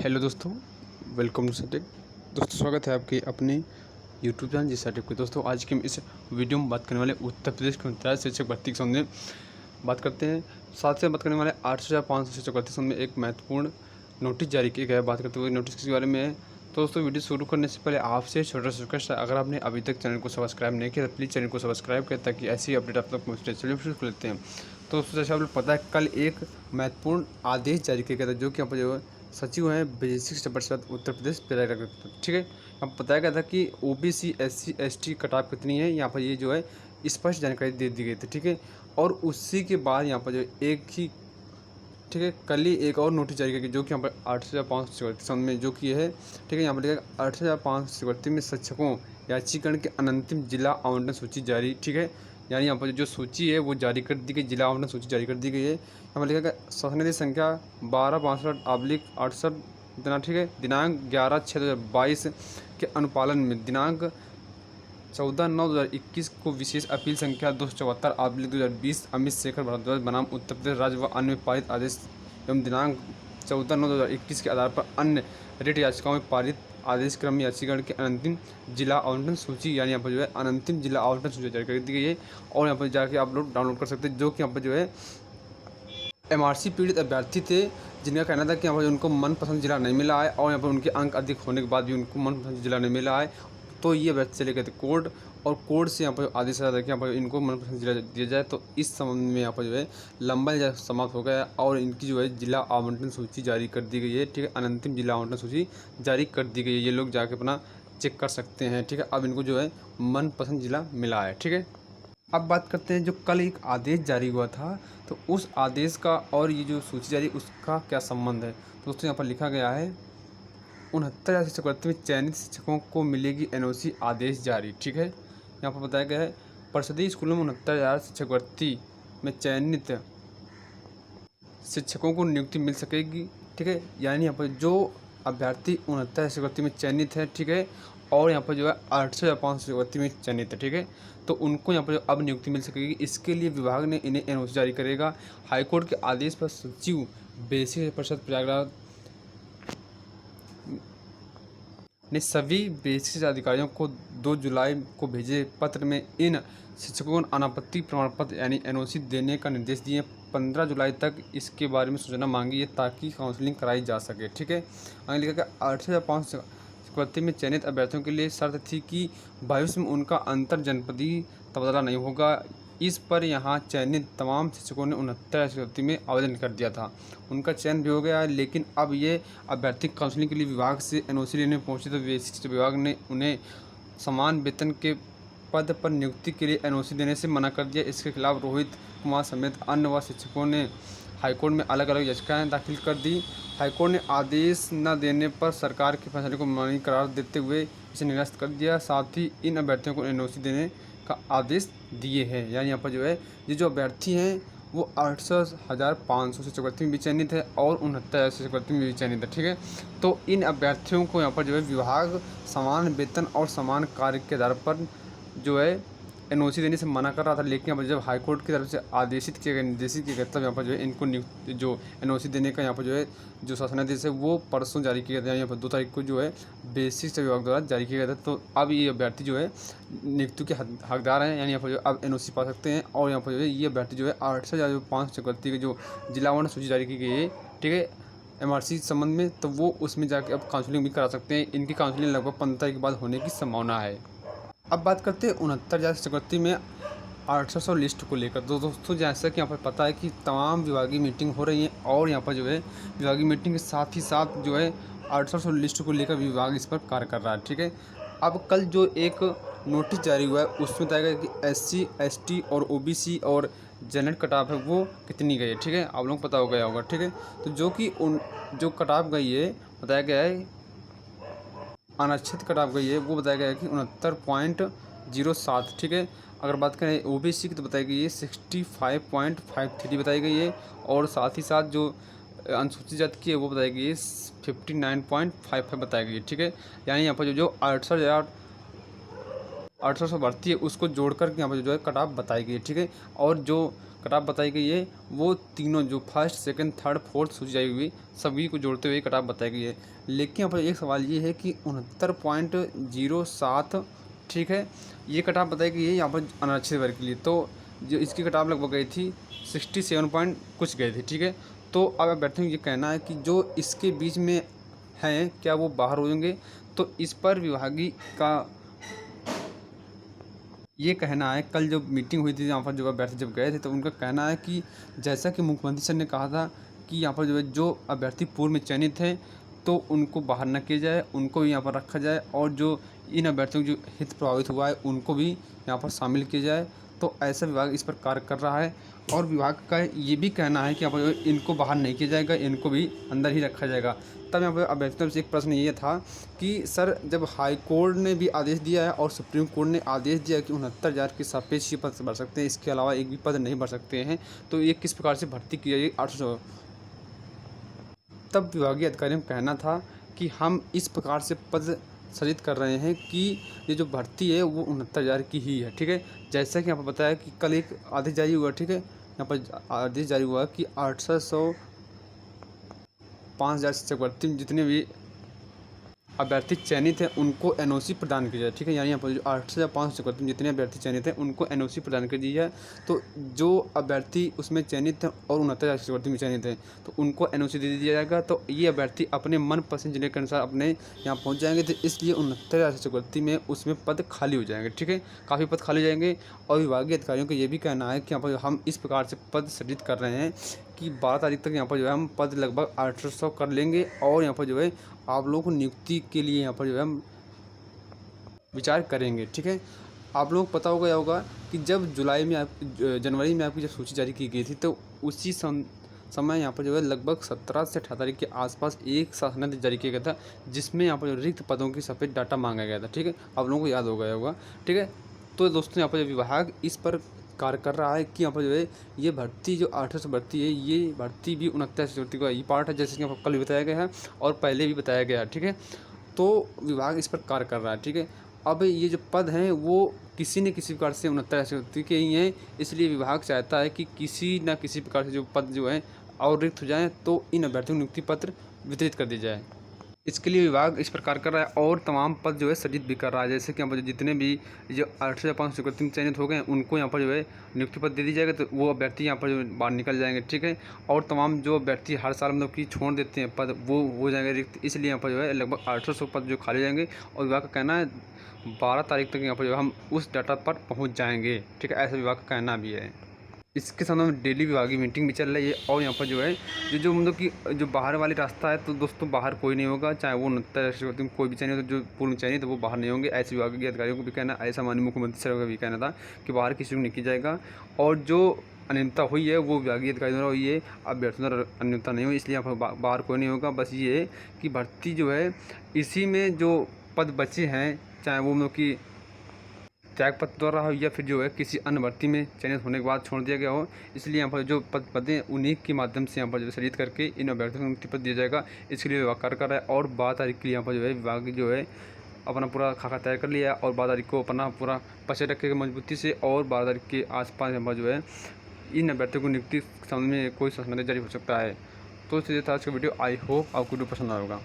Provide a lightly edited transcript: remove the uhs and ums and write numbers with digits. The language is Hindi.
हेलो दोस्तों, वेलकम टू सटेक। दोस्तों स्वागत है आपके अपने यूट्यूब चैनल जी सटेक पे। दोस्तों आज की हम इस वीडियो में बात करने वाले उत्तर प्रदेश के 39 शिक्षक भर्ती के संबंध में बात करते हैं। साथ से बात करने वाले 8,500 शिक्षक भर्ती के संबंध में एक महत्वपूर्ण नोटिस जारी किया गया है। बात करते हुए नोटिस के बारे में है। तो दोस्तों वीडियो शुरू करने से पहले आपसे छोटा सा रिक्वेस्ट है, अगर आपने अभी तक चैनल को सब्सक्राइब नहीं किया तो प्लीज़ चैनल को सब्सक्राइब करें ताकि ऐसी अपडेट आप तक पहुँचते। चलिए शुरू कर लेते हैं। तो दोस्तों जैसे आप लोग पता है, कल एक महत्वपूर्ण आदेश जारी किया गया था, जो कि यहाँ पर जो सचिव हैं बेसिक शिक्षा परिषद उत्तर प्रदेश प्रेरक। ठीक है, अब बताया गया था कि ओबीसी एससी एसटी कटाव कितनी है, यहाँ पर ये जो है स्पष्ट जानकारी दे दी गई थी। ठीक है, और उसी के बाद यहाँ पर जो एक ही ठीक है कल ही एक और नोटिस जारी किया, जो कि यहाँ पर 8,500 शिक्षार्थी में जो कि है। ठीक है, यहाँ पर लिखा 8,500 शिक्षार्थी में शिक्षकों याचीकरण के अनंतिम जिला आवंटन सूची जारी। ठीक है, यानी यहाँ पर जो सूची है वो जारी कर दी गई, जिला आवंटन सूची जारी कर दी गई है। यहाँ पर लिखा गया शासनादेश संख्या 1262/68 दिनांक। ठीक है, दिनांक 11/6/2022 के अनुपालन में दिनांक 14/9/2021 को विशेष अपील संख्या 274/2020 अमित शेखर भारद्वाज बनाम उत्तर प्रदेश राज्य व अन्य में पारित आदेश एवं दिनांक 14/9/2021 के आधार पर अन्य रिट याचिकाओं में पारित आदेश क्रम याचीकरण की अंतिम जिला आवंटन सूची, यानी यहाँ पर जो है अंतिम जिला आवंटन सूची जारी कर दी गई है। और यहाँ पर जाके आप लोग डाउनलोड कर सकते हैं, जो कि यहाँ पर जो है एमआरसी पीड़ित अभ्यर्थी थे, जिनका कहना था कि यहाँ पर उनको मनपसंद जिला नहीं मिला है और यहाँ पर उनके अंक अधिक होने के बाद भी उनको मनपसंद जिला नहीं मिला है। तो ये अभ्यर्थी चले गए थे कोर्ट, और कोर्ट से यहाँ पर आदेश आया था कि यहाँ पर इनको मनपसंद जिला दिया जाए। तो इस संबंध में यहाँ पर जो है लंबा समाप्त हो गया और इनकी जो है जिला आवंटन सूची जारी कर दी गई है। ठीक है, अंतिम जिला आवंटन सूची जारी कर दी गई है, ये लोग जाके अपना चेक कर सकते हैं। ठीक है, अब इनको जो है मनपसंद जिला मिला है। ठीक है, अब बात करते हैं जो कल एक आदेश जारी हुआ था, तो उस आदेश का और ये जो सूची जारी उसका क्या संबंध है। तो दोस्तों यहाँ पर लिखा गया है 69,000 शिक्षक भर्ती में चयनित शिक्षकों को मिलेगी एनओसी, आदेश जारी। ठीक है, यहाँ पर बताया गया है परिषदीय स्कूलों में 69,000 शिक्षक भर्ती में चयनित शिक्षकों को नियुक्ति मिल सकेगी। ठीक है, यानी यहाँ पर जो अभ्यर्थी 69,000 शिक्षक भर्ती में चयनित है, ठीक है, और यहाँ पर जो है 8,500 शिक्षक भर्ती में चयनित है, ठीक है, तो उनको यहाँ पर अब नियुक्ति मिल सकेगी। इसके लिए विभाग ने इन्हें एनओसी जारी करेगा। हाईकोर्ट के आदेश पर सचिव बेसिक परिषद प्रयागराज ने सभी बेसिक अधिकारियों को 2 जुलाई को भेजे पत्र में इन शिक्षकों को अनापत्ति प्रमाण पत्र यानी एनओसी देने का निर्देश दिए। 15 जुलाई तक इसके बारे में सूचना मांगी है ताकि काउंसलिंग कराई जा सके। ठीक है, आगे लिखा गया 8,500 भर्ती में चयनित अभ्यर्थियों के लिए शर्त थी कि भविष्य में उनका अंतर जनपदीय तबादला नहीं होगा। इस पर यहाँ चयनित तमाम शिक्षकों ने 69 भर्ती में आवेदन कर दिया था, उनका चयन भी हो गया है। लेकिन अब ये अभ्यर्थी काउंसलिंग के लिए विभाग से एनओसी लेने पहुँचे तो बेसिक विभाग ने उन्हें समान वेतन के पद पर नियुक्ति के लिए एनओसी देने से मना कर दिया। इसके खिलाफ रोहित कुमार समेत अन्य व शिक्षकों ने हाईकोर्ट में अलग अलग याचिकाएं दाखिल कर दी। हाईकोर्ट ने आदेश न देने पर सरकार के फैसले को मान्य करार देते हुए इसे निरस्त कर दिया। साथ ही इन अभ्यर्थियों को एनओसी देने का आदेश दिए हैं। यानी यहाँ पर जो है ये जो अभ्यर्थी हैं वो 68,500 शिक्षक भर्ती में भी चयनित है और 69,000 शिक्षक भर्ती में भी चयनित है। ठीक है, तो इन अभ्यर्थियों को यहाँ पर जो है विभाग समान वेतन और समान कार्य के आधार पर जो है एनओसी देने से मना कर रहा था। लेकिन यहाँ पर जब हाईकोर्ट की तरफ से आदेशित किया गया, निर्देशित किया गया, तब यहाँ पर जो है इनको जो एनओसी देने का यहाँ पर जो है जो शासनादेश है वो परसों जारी किया गया था। यहाँ पर 2 तारीख को जो है बेसिक शिक्षा विभाग द्वारा जारी किया गया था। तो अब ये अभ्यर्थी जो है नियुक्ति के हकदार हैं, यानी यहाँ पर जो अब एनओसी पा सकते हैं। और यहाँ पर जो है ये अभ्यर्थी जो है 8,500 भर्ती की जो जिला आवंटन सूची जारी की गई है, ठीक है, एमआरसी संबंध में, तो वो उसमें जाके अब काउंसलिंग भी करा सकते हैं। इनकी काउंसलिंग लगभग 15 तारीख के बाद होने की संभावना है। अब बात करते हैं 69,000 शिक्षक भर्ती में 800 लिस्ट को लेकर। तो दोस्तों जैसा कि यहाँ पर पता है कि तमाम विभागीय मीटिंग हो रही है और यहाँ पर जो है विभागीय मीटिंग के साथ ही साथ जो है 800 लिस्ट को लेकर विभाग इस पर कार्य कर रहा है। ठीक है, अब कल जो एक नोटिस जारी हुआ है उसमें बताया गया कि SC ST और OBC और जनरल कटाव है वो कितनी गई है। ठीक है, आप लोगों को पता हो गया होगा। ठीक है, तो जो कि जो कटाव गई है बताया गया है अनारक्षित कटाव गई है वो बताया गया है कि 69.07। ठीक है, अगर बात करें OBC की तो बताई गई है 65.53 बताई गई है, और साथ ही साथ जो अनुसूचित जाति की है वो बताई गई है 59.55 बताई गई है। ठीक है, यानी यहाँ पर जो 1800 भर्ती है उसको जोड़ कर के यहाँ पर जो है कट ऑफ बताई गई है, ठीक है। और जो कट ऑफ बताई गई है वो तीनों जो फर्स्ट, सेकंड, थर्ड, फोर्थ सूची आई हुई सभी को जोड़ते हुए कट ऑफ बताई गई है। लेकिन यहाँ पर एक सवाल ये है कि 69.07, ठीक है, ये कट ऑफ बताई गई है यहाँ पर अनारक्षित वर्ग के लिए। तो जो इसकी कट ऑफ लगभग गई थी 67 पॉइंट कुछ गई थी, ठीक है। तो अब अभ्यर्थियों को ये कहना है कि जो इसके बीच में हैं क्या वो बाहर हो जाएंगे। तो इस पर विभागीय का ये कहना है, कल जो मीटिंग हुई थी यहाँ पर जो अभ्यर्थी जब गए थे तो उनका कहना है कि जैसा कि मुख्यमंत्री सर ने कहा था कि यहाँ पर जो है जो अभ्यर्थी पूर्व में चयनित हैं तो उनको बाहर न किया जाए, उनको भी यहाँ पर रखा जाए, और जो इन अभ्यर्थियों को जो हित प्रभावित हुआ है उनको भी यहाँ पर शामिल किया जाए। तो ऐसा विभाग इस पर कार्य कर रहा है। और विभाग का ये भी कहना है कि यहाँ पर इनको बाहर नहीं किया जाएगा, इनको भी अंदर ही रखा जाएगा। तब यहाँ पर अभ्यर्थियों से एक प्रश्न ये था कि सर जब हाई कोर्ट ने भी आदेश दिया है और सुप्रीम कोर्ट ने आदेश दिया कि 69,000 के सापेक्ष ही पद भर सकते हैं, इसके अलावा एक भी पद नहीं भर सकते हैं, तो ये किस प्रकार से भर्ती की जाएगी 800। तब विभागीय अधिकारियों का कहना था कि हम इस प्रकार से पद सृजित कर रहे हैं कि ये जो भर्ती है वो 69,000 की ही है, ठीक है। जैसा कि यहाँ पर बताया कि कल एक आदेश जारी हुआ, ठीक है, यहाँ पर आदेश जारी हुआ कि 800 5,000 शिक्षक भर्ती में जितने भी अभ्यर्थी चयनित हैं उनको एनओसी प्रदान की जाए, ठीक है। यानी यहाँ पर जो 8,500 भर्ती में जितने अभ्यर्थी चयनित हैं उनको एनओसी प्रदान कर दी जाए। तो जो अभ्यर्थी उसमें चयनित हैं और 69,000 शिक्षक भर्ती में चयनित हैं तो उनको एनओसी दे दिया जाएगा। तो ये अभ्यर्थी अपने मनपसंद जिले के अनुसार अपने यहाँ पहुँच जाएंगे। तो इसलिए 69,000 शिक्षक भर्ती में उसमें पद खाली हो जाएंगे, ठीक है, काफ़ी पद खाली हो जाएंगे। और विभागीय अधिकारियों का ये भी कहना है कि यहाँ पर हम इस प्रकार से पद सृजित कर रहे हैं कि 12 तारीख तक यहाँ पर जो है हम पद लगभग 800 कर लेंगे। और यहाँ पर जो है आप लोगों को नियुक्ति के लिए यहाँ पर जो है हम विचार करेंगे, ठीक है। आप लोगों को पता होगा कि जब जनवरी में आपकी जब सूची जारी की गई थी तो उसी समय यहाँ पर जो है लगभग 17 से 18 तारीख के आसपास एक शासनादेश जारी किया गया था जिसमें यहाँ पर जो रिक्त पदों की सफेद डाटा मांगा गया था, ठीक है। आप लोगों को याद हो गया होगा, ठीक है। तो दोस्तों यहाँ पर जो विभाग इस पर कार्य कर रहा है कि यहाँ पर जो है ये भर्ती जो 800 भर्ती है ये भर्ती भी 69 भर्ती का ही पार्ट है, जैसे कि यहाँ पर कल भी बताया गया है और पहले भी बताया गया है, ठीक है। तो विभाग इस पर कार्य कर रहा है, ठीक है। अब ये जो पद हैं वो किसी न किसी प्रकार से 69 भर्ती के ही हैं, इसलिए विभाग चाहता है कि किसी न किसी प्रकार से जो पद जो हैं और रिक्त हो जाएँ तो इन अभ्यर्थियों को नियुक्ति पत्र वितरित कर दी जाए। इसके लिए विभाग इस प्रकार कर रहा है और तमाम पद जो है सृजित भी कर रहा है। जैसे कि यहाँ पर जितने भी जो 8,500 चयनित हो गए हैं उनको यहाँ पर जो है नियुक्ति पद दे दी जाएगा, तो वो अभ्यर्थी यहाँ पर जो बाहर निकल जाएंगे, ठीक है। और तमाम जो अभ्यर्थी हर साल मतलब कि छोड़ देते हैं पद वो हो जाएंगे रिक्त, इसलिए यहाँ पर जो है लगभग 800 पद जो खाली जाएंगे। और विभाग का कहना है 12 तारीख तक यहाँ पर जो हम उस डाटा पर पहुँच जाएंगे, ठीक है, ऐसा विभाग का कहना भी है। इसके साथ में डेली विभागीय मीटिंग भी चल रही है। और यहाँ पर जो है जो मतलब कि जो बाहर वाली रास्ता है तो दोस्तों बाहर कोई नहीं होगा, चाहे वो 69 कोई भी चयनित हो, जो पूर्व चयनित तो वो बाहर नहीं होंगे। ऐसे विभागीय अधिकारियों को भी कहना, ऐसा माननीय मुख्यमंत्री सर का भी कहना था कि बाहर किसी को नहीं किया जाएगा। और जो अनियमितता हुई है वो विभागीय अधिकारियों द्वारा हुई है, अभ्यर्थियों द्वारा अनियमितता नहीं हुई, इसलिए यहाँ पर बाहर कोई नहीं होगा। बस ये है कि भर्ती जो है इसी में जो पद बचे हैं, चाहे वो मतलब कि त्यागपत्र द्वारा हो या फिर जो है किसी अन्य भर्ती में चयनित होने के बाद छोड़ दिया गया हो, इसलिए यहाँ पर जो पदें उन्हीं के माध्यम से यहाँ पर जो सृजित करके इन अभ्यर्थियों को नियुक्ति पत्र दिया जाएगा। इसके लिए विभाग कार्य कर रहा है। और 12 तारीख के लिए यहाँ पर जो है विभाग जो है अपना पूरा खाका तैयार कर लिया है और 12 तारीख को अपना पूरा पचे रखेगा मजबूती से। और 12 तारीख के आसपास यहाँ पर जो है इन अभ्यर्थियों को नियुक्ति संबंध में कोई शासनादेश जारी हो सकता है। तो इसलिए था आज का वीडियो। आई होप आपको वीडियो पसंद आएगा।